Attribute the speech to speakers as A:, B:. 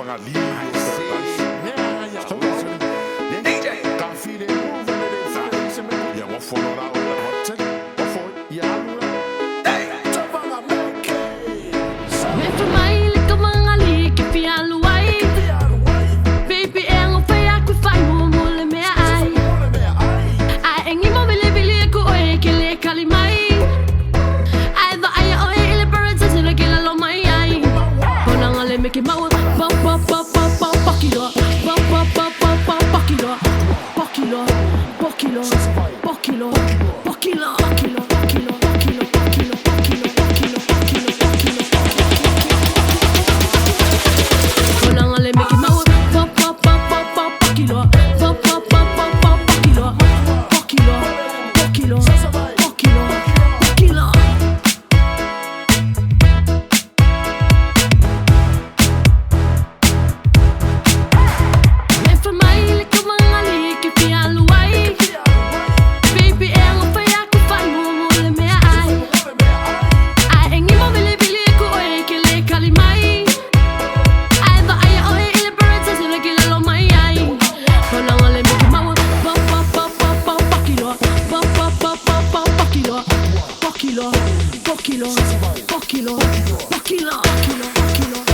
A: Tofaga lindo. DJ, kan feel it moving it. Ja, wat voor nou? Wat voor? Ja, Tofaga Meke.
B: Men för mig lika många lik i fjällway. Baby en och för jag kvar faj mål med ai. Ai ingen må vilja gå och eke leka li mig. Ai då ai oi ile birds så det gilla lo mig ai. Konan alle Meke mau Poki Loa. Poki Loa. Poki Loa. Poki Loa. Poki Loa. Poki Loa. Poki Loa.